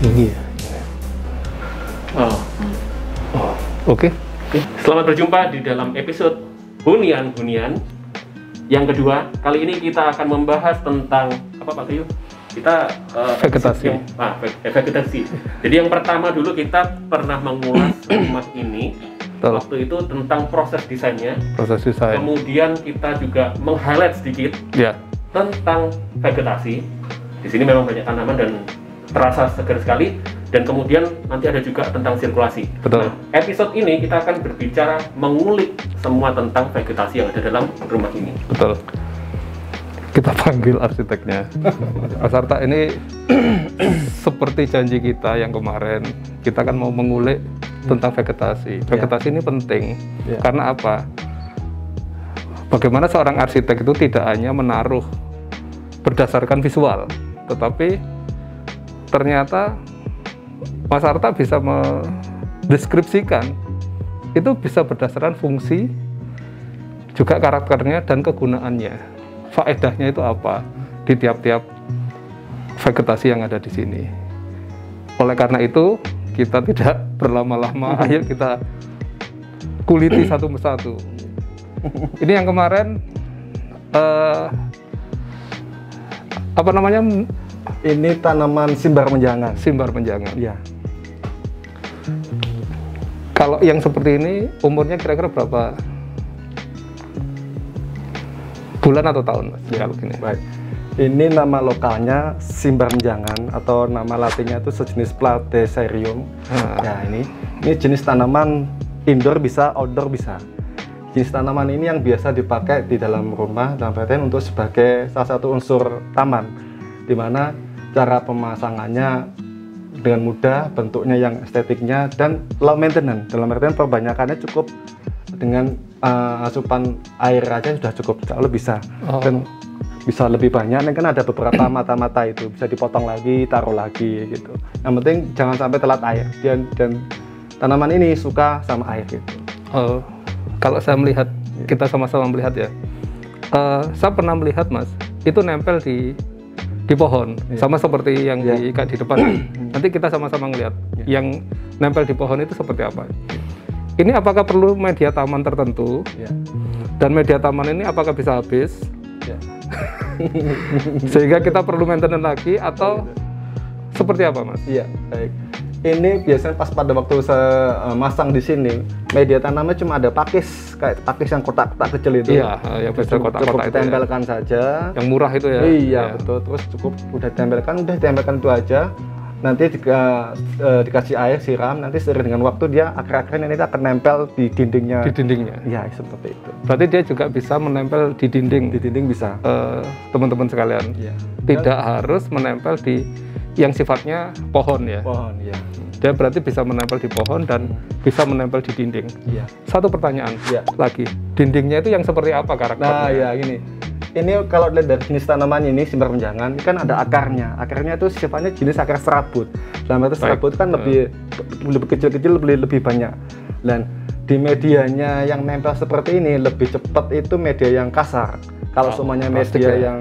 tinggi ya. Oke. Selamat berjumpa di dalam episode Hunian yang kedua. Kali ini kita akan membahas tentang apa Pak Gayu? Kita vegetasi. Vegetasi. Jadi yang pertama dulu kita pernah mengulas rumah ini. Betul. Waktu itu tentang proses desainnya. Proses desain. Kemudian kita juga meng-highlight sedikit Ya. tentang vegetasi. Di sini memang banyak tanaman dan terasa segar sekali. Dan kemudian nanti ada juga tentang sirkulasi. Betul. Nah, episode ini kita akan berbicara mengulik semua tentang vegetasi yang ada dalam rumah ini. Betul. Kita panggil arsiteknya. Mas Arta, ini seperti janji kita yang kemarin, kita kan mau mengulik tentang vegetasi. Vegetasi ini penting. Karena apa? Bagaimana seorang arsitek itu tidak hanya menaruh berdasarkan visual, tetapi ternyata Mas Arta bisa mendeskripsikan itu bisa berdasarkan fungsi, juga karakternya dan kegunaannya. Faedahnya itu apa di tiap-tiap vegetasi yang ada di sini. Oleh karena itu, kita tidak berlama-lama, ayo kita kuliti satu persatu. Ini yang kemarin apa namanya? Ini tanaman simbar menjangan. Simbar menjangan. Ya. Kalau yang seperti ini umurnya kira-kira berapa bulan atau tahun, Mas? Ya. Kalau gini. Baik. Ini nama lokalnya simbar menjangan atau nama latinnya itu sejenis Platyserium. Ya, ini jenis tanaman indoor bisa, outdoor bisa. Jenis tanaman ini yang biasa dipakai di dalam rumah dalam artian untuk sebagai salah satu unsur taman, di mana cara pemasangannya dengan mudah, bentuknya yang estetiknya dan low maintenance. Dalam artian perbanyakannya cukup dengan asupan air aja sudah cukup, kalau bisa. Dan bisa lebih banyak, kan ada beberapa mata-mata itu bisa dipotong lagi, taruh lagi gitu. Yang penting jangan sampai telat air. Dan tanaman ini suka sama air gitu. Kalau saya melihat, kita sama-sama melihat ya. Saya pernah melihat, Mas, itu nempel di pohon, sama seperti yang di depan. Nanti kita sama-sama ngelihat yang nempel di pohon itu seperti apa. Ini apakah perlu media taman tertentu? Dan media taman ini apakah bisa habis? Sehingga kita perlu maintenance lagi atau seperti apa, Mas? Iya, baik. Ini biasanya pas pada waktu saya masang di sini, media tanamnya cuma ada pakis, kayak pakis yang kotak-kotak kecil itu. Iya, yang besar kotak-kotak itu. Tempelkan saja. Yang murah itu ya. Iya, betul. Terus cukup udah ditempelkan itu aja. Nanti dikasih air, siram, nanti seiring dengan waktu dia akar-akarnya ini akan nempel di dindingnya. Di dindingnya. Iya, seperti itu. Berarti dia juga bisa menempel di dinding. Di dinding bisa. Teman-teman sekalian. Iya. Tidak harus menempel di yang sifatnya pohon ya. Pohon, ya. Dia berarti bisa menempel di pohon dan bisa menempel di dinding. Iya. Satu pertanyaan lagi, dindingnya itu yang seperti apa karakternya? Nah, ya gini. Ini kalau lihat dari jenis tanaman ini simbar menjangan, ini kan ada akarnya. Akarnya itu sifatnya jenis akar serabut. Dalam arti serabut kan lebih kecil-kecil, lebih banyak. Dan di medianya yang nempel seperti ini lebih cepat itu media yang kasar. Kalau semuanya media yang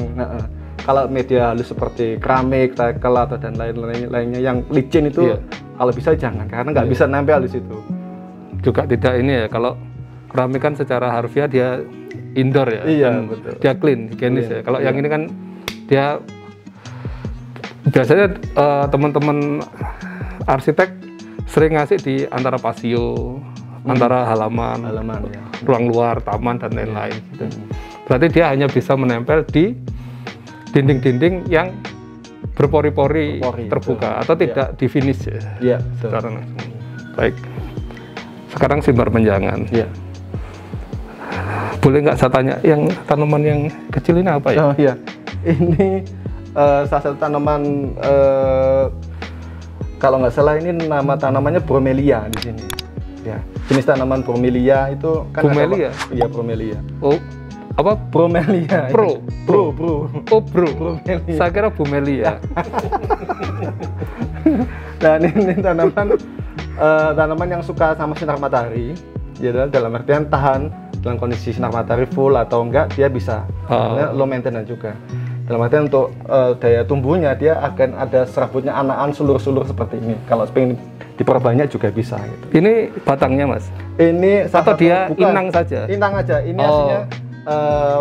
kalau media halus seperti keramik, tekel atau dan lainnya yang licin itu kalau bisa jangan, karena nggak bisa nempel di situ. Juga tidak ini ya, kalau keramik kan secara harfiah dia indoor ya. Iya, betul. Dia clean, higienis ya. Kalau yang ini kan dia biasanya teman-teman arsitek sering ngasih di antara pasio, antara halaman ya. Ruang luar, taman dan lain-lain. Gitu. Berarti dia hanya bisa menempel di dinding-dinding yang berpori-pori terbuka atau tidak di finish ya. Iya, secara baik. Sekarang simbar menjangan. Iya. Boleh nggak saya tanya yang tanaman yang kecil ini apa ya? Oh iya, ini salah satu tanaman kalau nggak salah ini nama tanamannya bromelia di sini. Ya, jenis tanaman bromelia itu kan bromelia? Iya, bromelia. Oh, apa? Bromelia. Bro. Oh, bro. Bromelia. Saya kira bromelia. Nah, ini tanaman yang suka sama sinar matahari. Ya, dalam artian tahan dalam kondisi sinar matahari full atau enggak dia bisa. Low maintenance juga. Dalam artian untuk daya tumbuhnya dia akan ada serabutnya anakan sulur-sulur seperti ini. Kalau pengen diperbanyak juga bisa gitu. Ini batangnya Mas? Ini atau dia inang saja? Inang aja. Ini aslinya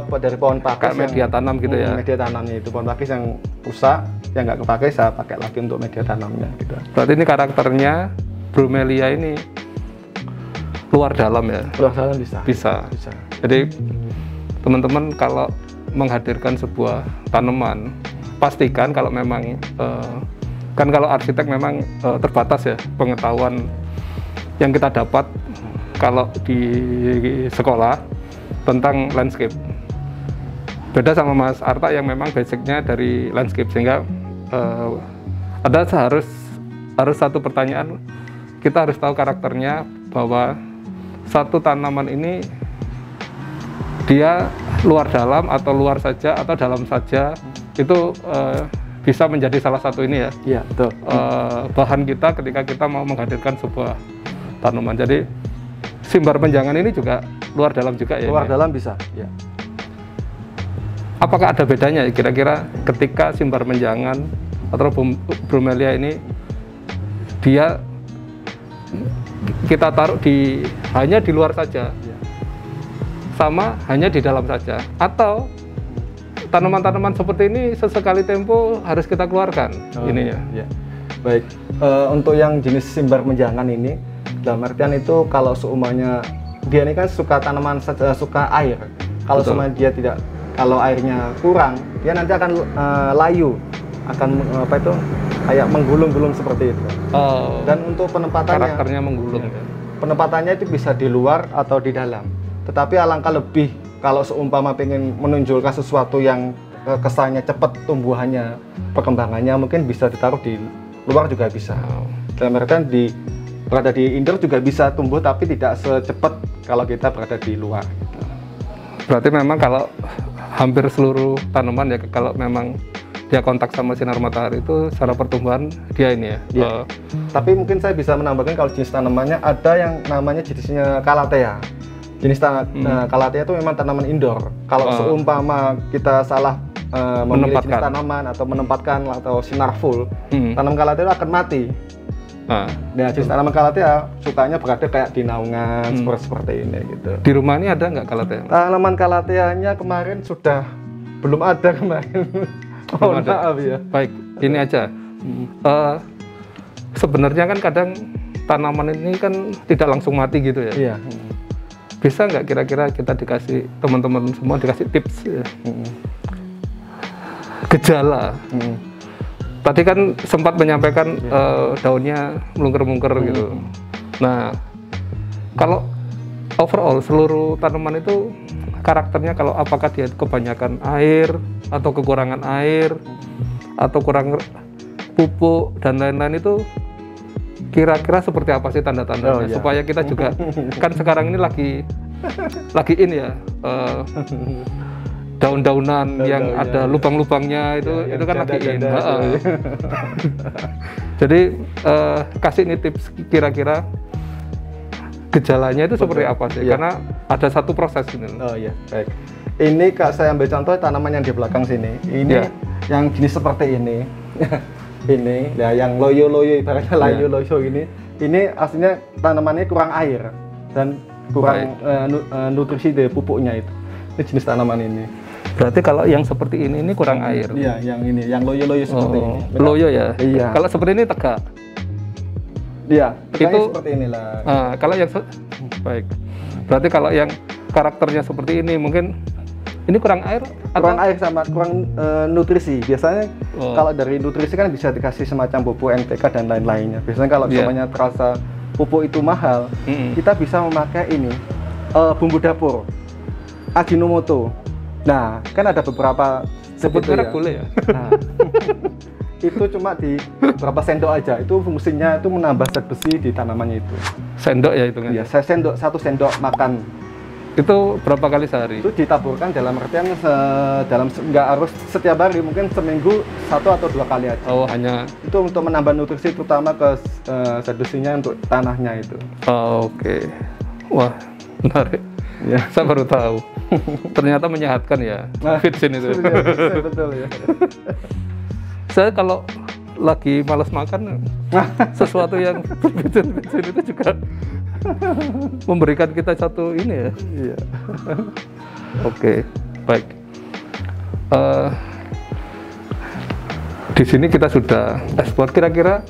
dari pohon pakis. Kayak media tanam gitu ya? Media tanamnya itu pohon pakis yang rusak, yang nggak kepakai saya pakai lagi untuk media tanamnya gitu. Berarti ini karakternya bromelia ini luar dalam ya? Luar dalam bisa. Bisa. Jadi teman-teman kalau menghadirkan sebuah tanaman, pastikan kalau memang kan kalau arsitek memang terbatas ya pengetahuan yang kita dapat kalau di sekolah tentang landscape. Beda sama Mas Arta yang memang basicnya dari landscape, sehingga ada harus satu pertanyaan, kita harus tahu karakternya, bahwa satu tanaman ini dia luar dalam atau luar saja atau dalam saja, itu bisa menjadi salah satu ini ya. Iya, betul. Bahan kita ketika kita mau menghadirkan sebuah tanaman. Jadi simbar menjangan ini juga luar dalam juga ya. Luar dalam bisa. Ya. Apakah ada bedanya kira-kira ketika simbar menjangan atau bromelia ini dia kita taruh hanya di luar saja, sama hanya di dalam saja, atau tanaman-tanaman seperti ini sesekali tempo harus kita keluarkan ininya? Ya. Baik, untuk yang jenis simbar menjangan ini, dalam artian itu kalau seumanya dia ini kan suka tanaman, suka air. Kalau seumanya dia tidak, kalau airnya kurang, dia nanti akan layu, akan kayak menggulung-gulung seperti itu. Dan untuk penempatannya, karakternya menggulung. Ya. Penempatannya itu bisa di luar atau di dalam. Tetapi alangkah lebih kalau seumpama pengen menunjukkan sesuatu yang kesannya cepat tumbuhannya, perkembangannya, mungkin bisa ditaruh di luar juga bisa. Dalam artian berada di indoor juga bisa tumbuh, tapi tidak secepat kalau kita berada di luar. Berarti memang kalau hampir seluruh tanaman ya, kalau memang dia kontak sama sinar matahari itu secara pertumbuhan dia ini ya. Ya. Tapi mungkin saya bisa menambahkan kalau jenis tanamannya ada yang namanya jenisnya Calathea. Jenis Calathea itu memang tanaman indoor. Kalau seumpama kita salah memilih jenis tanaman atau menempatkan atau sinar full, tanaman Calathea itu akan mati. Nah, jenis tanaman Calathea sukanya berada kayak di naungan seperti ini gitu. Di rumah ini ada nggak Calathea? Tanaman Calathea-nya kemarin sudah belum ada kemarin. Belum ada. Maaf ya. Baik, ini aja. Sebenarnya kan kadang tanaman ini kan tidak langsung mati gitu ya. Iya. Bisa nggak kira-kira kita dikasih, teman-teman semua dikasih tips ya? Gejala. Tadi kan sempat menyampaikan daunnya melungker-mungker gitu. Nah, kalau overall seluruh tanaman itu karakternya, kalau apakah dia kebanyakan air atau kekurangan air atau kurang pupuk dan lain-lain, itu kira-kira seperti apa sih tanda-tandanya? Supaya kita juga kan sekarang ini lagi ini ya, daun-daunan yang ada lubang-lubangnya itu kan lagi in. Jadi kasih ini tips kira-kira gejalanya itu seperti apa sih? Karena ada satu proses ini. Oh iya, baik. Ini Kak, saya ambil contoh tanaman yang di belakang sini. Ini yang jenis seperti ini. Ini ya, yang loyo-loyo, ibaratnya layu-loyo ini. Ini aslinya tanamannya kurang air dan kurang nutrisi dari pupuknya itu. Ini jenis tanaman ini. Berarti kalau yang seperti ini kurang air. Iya, yang ini, yang loyo-loyo seperti ini. Loyo ya. Iya. Kalau seperti ini tegak. Iya, itu seperti inilah. Kalau yang baik. Berarti kalau yang karakternya seperti ini mungkin ini kurang air, kurang air sama kurang nutrisi. Biasanya kalau dari nutrisi kan bisa dikasih semacam pupuk NPK dan lain-lainnya. Biasanya kalau semuanya terasa pupuk itu mahal, kita bisa memakai ini bumbu dapur Ajinomoto. Nah, kan ada beberapa sebut merek boleh ya. Nah, itu cuma di berapa sendok aja. Itu fungsinya itu menambah zat besi di tanamannya itu. Sendok ya itu kan? Iya, satu sendok makan. Itu berapa kali sehari? Itu ditaburkan dalam artian nggak harus setiap hari, mungkin seminggu 1 atau 2 kali aja. Oh, hanya itu untuk menambah nutrisi, terutama ke zat besinya untuk tanahnya itu. Oke. Wah, menarik. Ya. Saya baru tahu. Ternyata menyehatkan ya. Vitsin itu. Betul ya. Saya kalau lagi malas makan, sesuatu yang vitsin itu juga memberikan kita satu ini ya. Iya. Oke, baik. Di sini kita sudah ekspor. Kira-kira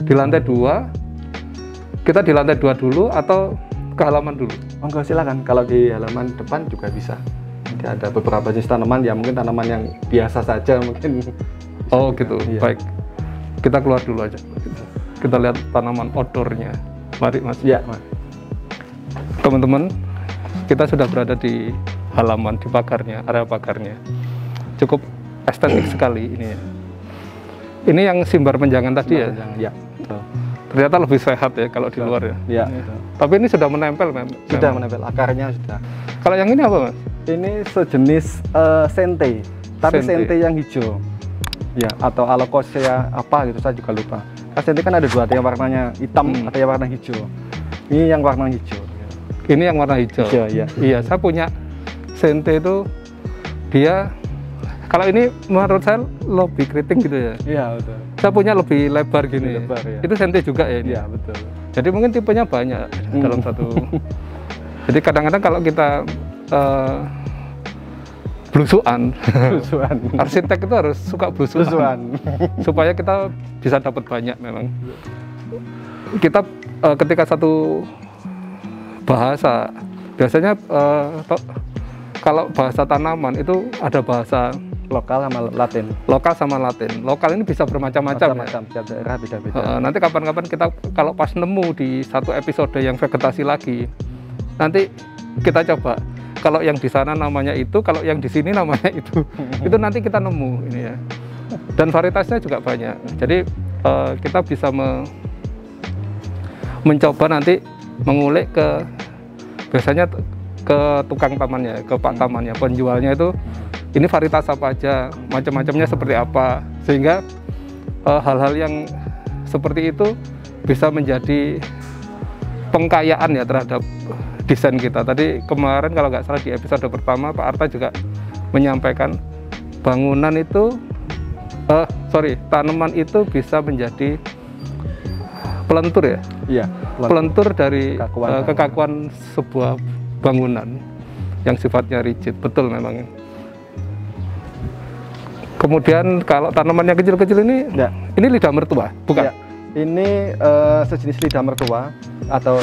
di lantai 2, kita di lantai 2 dulu atau ke halaman dulu? Monggo silakan. Kalau di halaman depan juga bisa. Nanti ada beberapa jenis tanaman ya, mungkin tanaman yang biasa saja mungkin. Oh gitu, Iya. baik. Kita keluar dulu aja. Kita lihat tanaman outdoornya. Mari Mas. Ya, Mas. Teman-teman, kita sudah berada di halaman, di pagarnya, area pagarnya. Cukup estetik sekali ini ya. Ini yang simbar menjangan tadi ya? Ya, betul. Ternyata lebih sehat ya kalau di luar ya. Ya, Tapi ini sudah menempel sudah menempel, akarnya sudah. Kalau yang ini apa Mas? Ini sejenis sente, tapi Sente. sente yang hijau. Ya, atau Alocasia apa gitu, saya juga lupa. Sente kan ada dua, ada yang warnanya hitam, ada yang warna hijau. Ini yang warna hijau. Ini yang warna hijau. Hijau, iya. Iya, saya punya sente itu, dia kalau ini menurut saya lebih keriting gitu ya. Iya, betul. Saya punya lebih lebar gini. Lebih lebar, ya. Itu sente juga ya ini. Iya, betul. Jadi mungkin tipenya banyak dalam satu. Jadi kadang-kadang kalau kita blusukan, Susuan. arsitek itu harus suka blusukan Susuan. supaya kita bisa dapat banyak memang. Kita ketika satu bahasa biasanya kalau bahasa tanaman itu ada bahasa Lokal sama Latin. lokal sama Latin. Lokal ini bisa bermacam-macam ya. Macam-macam, tiap daerah beda-beda. Nanti kapan-kapan kita kalau pas nemu di satu episode yang vegetasi lagi, nanti kita coba kalau yang di sana namanya itu, kalau yang di sini namanya itu. Itu nanti kita nemu ini ya. Dan varietasnya juga banyak. Jadi kita bisa mencoba nanti mengulik ke biasanya ke tukang tamannya, ke pak tamannya, penjualnya itu ini varietas apa aja, macam-macamnya seperti apa, sehingga hal-hal yang seperti itu bisa menjadi pengkayaan ya terhadap desain kita. Tadi kemarin kalau nggak salah di episode pertama Pak Arta juga menyampaikan bangunan itu, tanaman itu bisa menjadi pelentur ya, Iya. pelentur dari Kekakuan. kekakuan sebuah bangunan yang sifatnya rigid. Betul memang. Kemudian kalau tanaman yang kecil-kecil ini, Ya. ini lidah mertua, bukan? Ya. Ini sejenis lidah mertua atau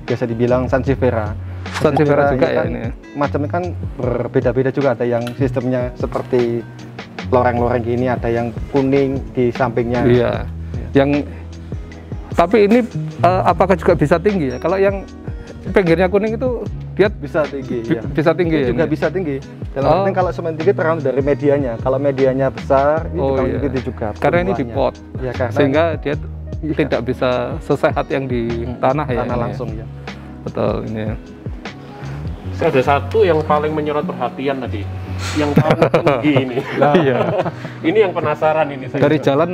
biasa dibilang sansevieria. Sansevieria juga ya kan, ini. Macamnya kan berbeda-beda juga, ada yang sistemnya seperti loreng-loreng gini, ada yang kuning di sampingnya. Iya. Yang tapi ini apakah juga bisa tinggi ya? Kalau yang pinggirnya kuning itu dia Bisa tinggi, ya. bisa tinggi ya? Juga ini? bisa tinggi. Dalam arti kalau semakin tinggi tergantung dari medianya. Kalau medianya besar, ini Oh, tergantung iya. tinggi juga. Karena ini di pertumbuhannya. pot, Ya, karena sehingga dia Iya. tidak bisa sesehat yang di tanah ya. tanah ini ya. langsung ya. Betul ini. Ya. Saya ada satu yang paling menyorot perhatian tadi, yang paling tinggi ini. Iya. Ini yang penasaran ini saya. Dari jalan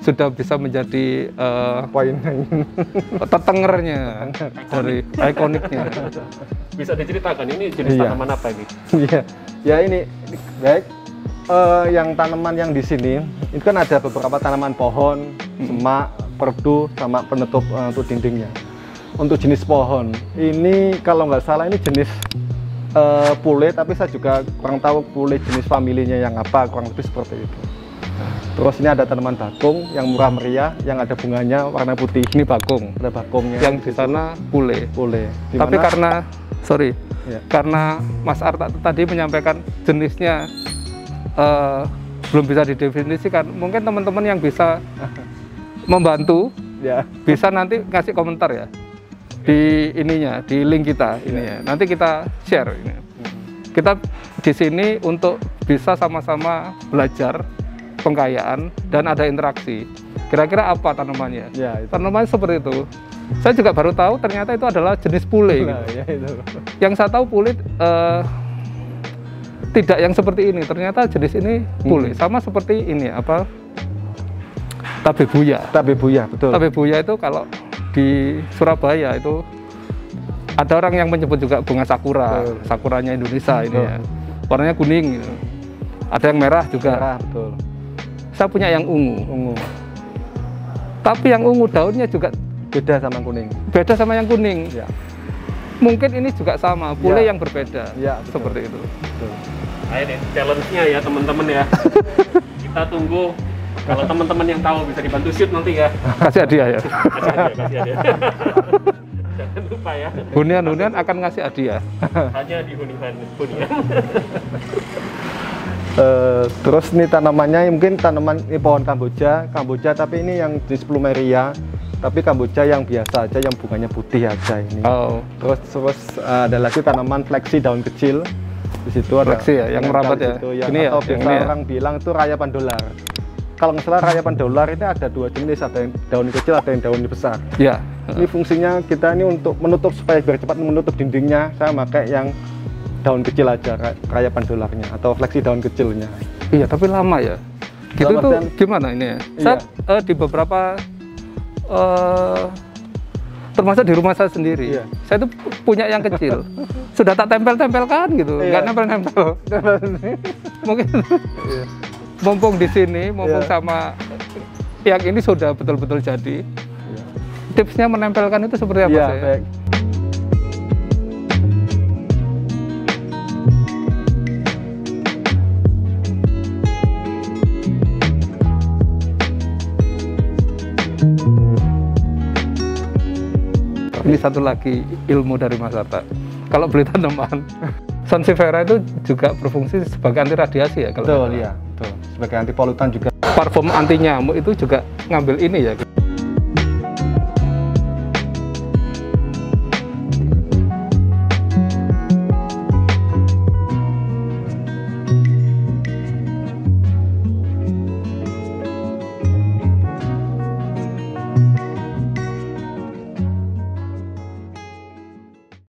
sudah bisa menjadi Poin. tetengernya dari ikoniknya. Bisa diceritakan ini jenis Iya. tanaman apa ini? Iya. Ya ini baik. Yang tanaman yang di sini itu kan ada beberapa tanaman pohon, semak, perdu, sama penutup untuk dindingnya. Untuk jenis pohon ini kalau nggak salah ini jenis pule, tapi saya juga kurang tahu pule jenis familinya yang apa, kurang lebih seperti itu. Terus ini ada tanaman bakung yang murah meriah, yang ada bunganya warna putih. Ini bakung. Ada bakungnya. Yang di sana pule. pule. Tapi karena Ya. karena Mas Arta tadi menyampaikan jenisnya belum bisa didefinisikan, mungkin teman-teman yang bisa membantu ya bisa nanti ngasih komentar ya di ininya, di link kita ini ya. Nanti kita share ini. Kita di sini untuk bisa sama-sama belajar pengkayaan dan ada interaksi. Kira-kira apa tanamannya? Ya, itu. Tanamannya seperti itu. Saya juga baru tahu ternyata itu adalah jenis pule. Nah, Gitu. ya itu. Yang saya tahu pule tidak yang seperti ini. Ternyata jenis ini pule sama seperti ini apa? Tabebuya. Tabebuya, betul. Tabebuya itu kalau di Surabaya itu Ada orang yang menyebut juga bunga sakura, Betul. sakuranya Indonesia ini Betul. ya. Warnanya kuning gitu. Ada yang merah juga. Merah, betul. Saya punya yang ungu. Ungu. Tapi yang ungu daunnya juga Beda sama kuning. beda sama yang kuning. Ya. Mungkin ini juga sama, boleh Ya. yang berbeda. Ya, betul. Seperti itu. Betul. Ayo deh, challenge-nya ya teman-teman ya. Kita tunggu kalau teman-teman yang tahu bisa dibantu shoot nanti ya. Kasih hadiah ya. Kasih hadiah. Jangan lupa ya. Hunian akan ngasih hadiah. Hanya di Hunian. Terus ini tanamannya mungkin tanaman ini pohon Kamboja tapi ini yang jenis plumeria, tapi Kamboja yang biasa aja, yang bunganya putih aja ini. Oh, Terus ada lagi tanaman fleksi daun kecil. Di situ ada Fleksi ya, yang merapat ya? yang Ini ya, atau yang biasa ini ya? orang bilang itu rayapan dolar. Kalau nggak salah rayapan dolar ini ada dua jenis, ada yang daun kecil, ada yang daun besar. ya. Ini fungsinya kita ini untuk menutup supaya biar cepat menutup dindingnya. Saya pakai yang daun kecil aja, rayapan dolarnya atau fleksi daun kecilnya. Iya, tapi lama ya. Gitu Lama tuh dan- gimana ini ya? Iya. Saya di beberapa termasuk di rumah saya sendiri. Iya. Saya tuh punya yang kecil. Sudah tak tempel-tempelkan gitu. Iya. Nggak nempel-nempel. Mungkin mumpung di sini, mumpung Iya. sama yang ini sudah betul-betul jadi. Iya. Tipsnya menempelkan itu seperti apa Iya, sih? baik. Ini satu lagi ilmu dari Mas Arta. Kalau beli tanaman, Sansevieria itu juga berfungsi sebagai anti radiasi ya? Kalau Betul, ya, betul. Sebagai anti polutan juga. Parfum anti nyamuk itu juga ngambil ini ya?